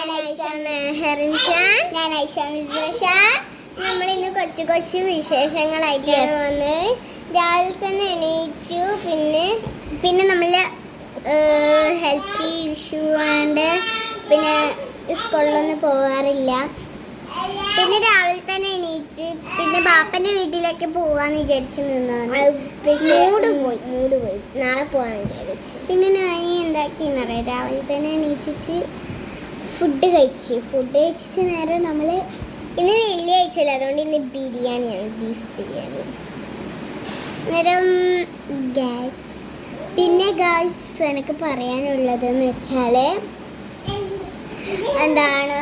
ഞാൻ ഐഷ മെഹറിൻഷാൻ. ഞാൻ ഐഷ മിസ്രഷാൻ. നമ്മളിന്ന് കൊച്ചു കൊച്ചു വിശേഷങ്ങളായിട്ടാണ് വന്നത്. രാവിലെ തന്നെ എണീറ്റു. പിന്നെ നമ്മൾ ഹെൽത്ത് ഇഷ്യൂ കൊണ്ട് പിന്നെ സ്കൂളിലൊന്നും പോകാറില്ല. പിന്നെ രാവിലെ തന്നെ എണീറ്റ് പിന്നെ ബാപ്പൻ്റെ വീട്ടിലേക്ക് പോകാമെന്ന് വിചാരിച്ചു നിന്നാണ്. മൂട് പോയി നാളെ പോകാമെന്ന് വിചാരിച്ചു. പിന്നെ ഞാൻ എന്താക്കിയെന്നറിയാം, രാവിലെ തന്നെ എണീച്ചിട്ട് ഫുഡ് കഴിച്ചിട്ട് നേരെ നമ്മൾ ഇന്ന് വെള്ളിയാഴ്ചയല്ല, അതുകൊണ്ട് ഇന്ന് ബിരിയാണിയാണ്, ബീഫ് ബിരിയാണി. നേരം പിന്നെ എനിക്ക് പറയാനുള്ളതെന്ന് വെച്ചാൽ എന്താണ്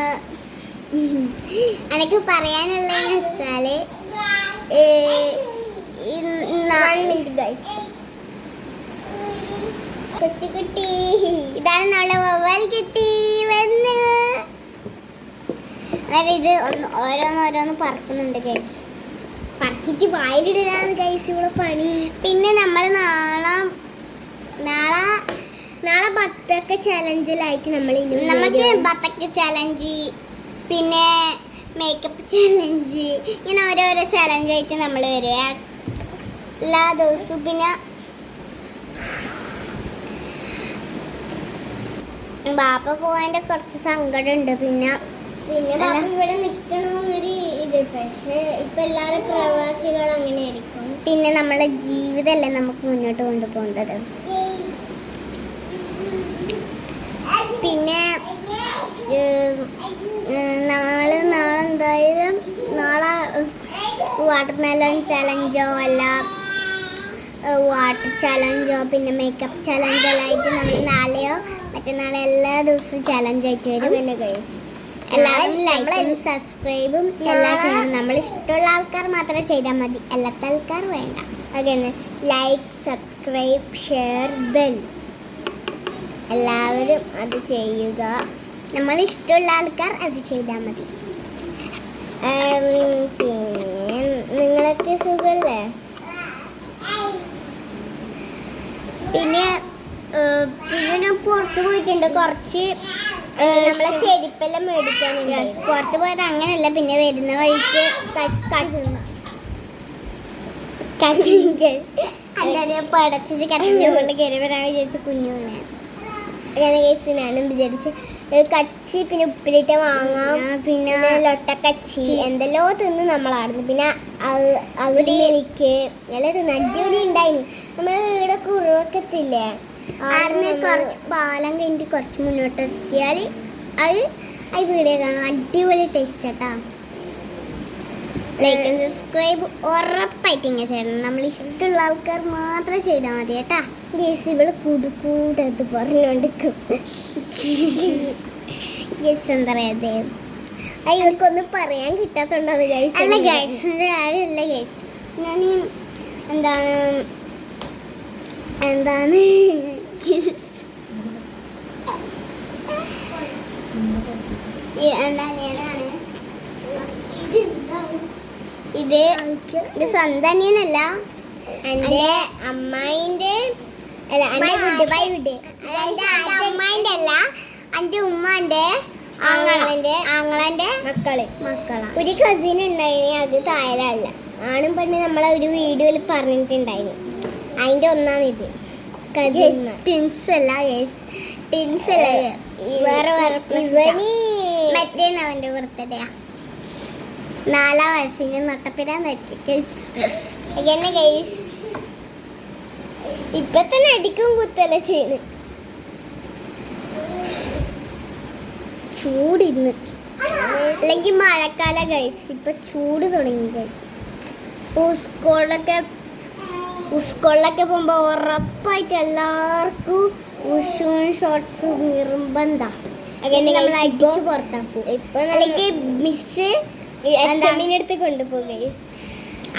എനിക്ക് പറയാനുള്ളതെന്ന് വെച്ചാൽ കൊച്ചുകുട്ടി ഇതാണ് നമ്മളെ വവ്വാൽ കിട്ടി വന്ന്. അതായത് ഇത് ഓരോന്നോരോന്ന് പറക്കുന്നുണ്ട് ഗൈസ്. പറക്കിട്ട് വായിലിടാണ് ഗൈസ് ഇവിടെ പണി. പിന്നെ നമ്മൾ നാളെ ബത്തക്ക ചലഞ്ചിലായിട്ട് നമുക്ക് ബത്തക്ക ചലഞ്ച്, പിന്നെ മേക്കപ്പ് ചലഞ്ച്, ഇങ്ങനെ ഓരോരോ ചലഞ്ചായിട്ട് നമ്മൾ വരിക എല്ലാ ദിവസവും. പിന്നെ ബാപ്പ പോകാൻ്റെ കുറച്ച് സങ്കടമുണ്ട്. പിന്നെ ബാപ്പ ഇവിടെ നിൽക്കണമെന്നൊരു ഇത്. പക്ഷേ ഇപ്പം എല്ലാവരും പ്രവാസികൾ അങ്ങനെ ആയിരിക്കും. പിന്നെ നമ്മളെ ജീവിതമല്ലേ നമുക്ക് മുന്നോട്ട് കൊണ്ടുപോകേണ്ടത്. പിന്നെ നാളെ എന്തായാലും വാട്ടർ മെലൺ ചലഞ്ചോ അല്ല വാട്ടർ ചലഞ്ചോ പിന്നെ മേക്കപ്പ് ചലഞ്ചെല്ലാമായിട്ട് നമ്മൾ നാളെയോ മറ്റന്നാളെ എല്ലാ ദിവസവും ചലഞ്ചായിട്ട് വരും. പിന്നെ ഗൈസ് എല്ലാവരും ലൈക്കും സബ്സ്ക്രൈബും എല്ലാം ചെയ്യണം. നമ്മൾ ഇഷ്ടമുള്ള ആൾക്കാർ മാത്രമേ ചെയ്താൽ മതി, അല്ലാത്ത ആൾക്കാർ വേണ്ട. അങ്ങനെ ലൈക്ക്, സബ്സ്ക്രൈബ്, ഷെയർ, ബെൽ എല്ലാവരും അത് ചെയ്യുക. നമ്മൾ ഇഷ്ടമുള്ള ആൾക്കാർ അത് ചെയ്താൽ മതി. പിന്നെ നിങ്ങളൊക്കെ സുഖമല്ലേ? പിന്നെ ഞാൻ പുറത്ത് പോയിട്ടുണ്ട്, കുറച്ച് നമ്മളെ ചെരുപ്പെല്ലാം മേടിക്കാനുണ്ട്. പുറത്ത് പോയത് അങ്ങനെയല്ല, പിന്നെ വരുന്ന വഴിക്ക് അല്ലാതെ പടച്ച് കടലിൻ്റെ കൊണ്ട് കയറി വരാൻ വിചാരിച്ചു കുഞ്ഞുവിനെ. അങ്ങനെ കേസ് ഞാനും വിചാരിച്ച് കച്ചി, പിന്നെ ഉപ്പിലിട്ട് വാങ്ങാം, പിന്നെ ലൊട്ടക്കച്ചി എന്തെല്ലോ തിന്ന് നമ്മളാടുന്നു. പിന്നെ അവരിലേക്ക് നല്ല തിന്ന് അടിപൊളി ഉണ്ടായിന്. നമ്മളെ വീടൊക്കെ ഉറവക്കത്തില്ലേ, ആടുന്ന് കുറച്ച് പാലം കഴിഞ്ഞിട്ട് കുറച്ച് മുന്നോട്ടെത്തിയാൽ അത് വീഡിയോ കാണാം. അടിപൊളി ടേസ്റ്റ് കേട്ടാ. ലൈക്ക് ആൻഡ് സബ്സ്ക്രൈബ് ഉറപ്പായിട്ട് ഇങ്ങനെ ചെയ്യണം. നമ്മൾ ഇഷ്ടമുള്ള ആൾക്കാർ മാത്രം ചെയ്താൽ മതി കേട്ടാ. ഗേസ് ഇവള് കൂടത് പറഞ്ഞോണ്ടിരിക്കും. ഗേസ് എന്താ പറയാതെ ഇവർക്കൊന്നും പറയാൻ കിട്ടാത്തോണ്ടാണ് ഗൈസ്. അല്ല ഗൈസ്, ആരുമില്ല ഗൈസ്. ഞാൻ എന്താണ് ഇത് സ്വന്തം അനിയനല്ല, എൻ്റെ അമ്മായിൻ്റെ അല്ല, എൻ്റെ അമ്മായിൻ്റെ അല്ല, എൻ്റെ ഉമ്മാൻ്റെ ആങ്ങളൻ്റെ മക്കളാണ്. ഒരു കസിൻ ഉണ്ടായിന്, അത് തായലല്ല, ആണും പെണ്ണ് നമ്മളെ ഒരു വീഡിയോയിൽ പറഞ്ഞിട്ടുണ്ടായിന്. അതിൻ്റെ ഒന്നാണിത്. ടിൻസ് അല്ല വേറെ മറ്റേ അവൻ്റെ ബർത്ത്ഡേയാ. 4 വയസ്സിന് നട്ടപ്പിരാൻ എങ്ങനെ ഗൈസ്. ഇപ്പൊ തന്നെ അടിക്കും കുത്തല ചെയ്യുന്നു. ചൂടിരുന്ന് അല്ലെങ്കിൽ മഴക്കാല ഗൈസ്. ഇപ്പൊ ചൂട് തുടങ്ങി ഗൈസ്. സ്കൂളിലൊക്കെ പോകുമ്പോൾ ഉറപ്പായിട്ട് എല്ലാവർക്കും ഷോർട്സ് നിർബന്ധ. അങ്ങനെ നമ്മൾ അടിച്ചു പുറത്താക്കും. ഇപ്പൊ അല്ലെങ്കിൽ മിസ് അടുത്ത് കൊണ്ടുപോകും.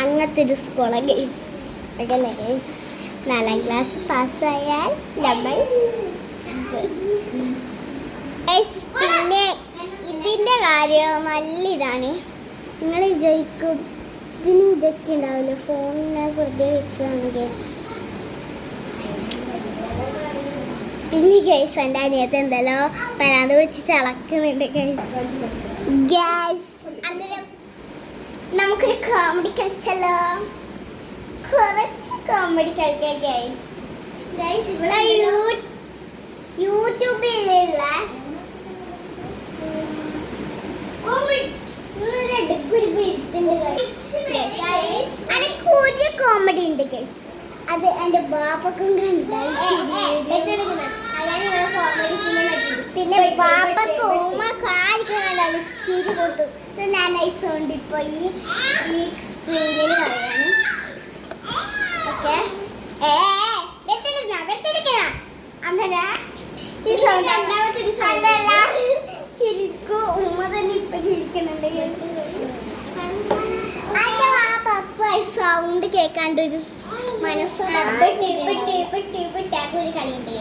അങ്ങനത്തെ ഒരു സ്കൂളാണ് ഗൈസ്. അങ്ങനെ ഗൈസ് 4ാം ക്ലാസ് പാസ്സായാൽ നമ്മൾ. പിന്നെ ഇതിൻ്റെ കാര്യം നല്ല ഇതാണ്. നിങ്ങൾ വിചാരിക്കും ഇതിന് ഇതൊക്കെ ഉണ്ടാവില്ല, ഫോണിനെ വെറുതെ വെച്ചതാണ് ഗൈസ്. പിന്നെ ഗൈസ് എൻ്റെ അനിയത്തെ എന്തല്ലോ പരാതി പിടിച്ച് ചളക്കുന്നുണ്ട് ഗൈസ്. അന്നേരം നമുക്കൊരു കോമഡി കളിച്ചല്ലോ. കുറച്ച് കോമഡി കളിക്കാം ഗൈസ്. ഗൈസ് ഇവിടെ യൂട്യൂബിലുള്ള കോമഡി ഉണ്ട് ഗൈസ്. അത് എൻ്റെ ബാപ്പക്കും കണ്ടാൽ പിന്നെ ബാപ്പക്ക് ഉമ്മക്കാർക്ക് കണ്ടാൽ ചിരി പൊട്ടും. ഞാൻ ഐസോണ്ട് ഇപ്പൊ ഈ സ്ക്രീനിൽ പറയാനും ഓക്കെ. ഈ സൗണ്ട് ചിരിക്കും. ഉമ്മ തന്നെ ഇപ്പൊ ചിരിക്കുന്നുണ്ട്. സൗണ്ട് കേൾക്കാണ്ട് ഒരു മനസ്സിലാകും. ഒരു കളിയുണ്ട്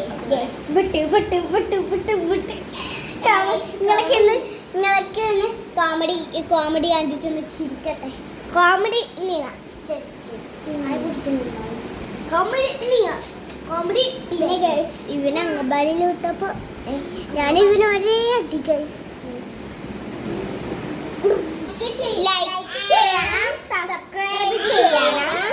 നിങ്ങളൊക്കെ ഒന്ന് കോമഡി കണ്ടിട്ടൊന്ന് ചിരിക്കട്ടെ. കോമഡി പിന്നെ ഗൈസ് ഇവന് അംഗൻവാടിയിൽ വിട്ടപ്പോ ഞാൻ ഇവന് ഒരേ അടി ഗൈസ്. ലൈക്ക് ചെയ്യണം, സബ്സ്ക്രൈബ് ചെയ്യണം.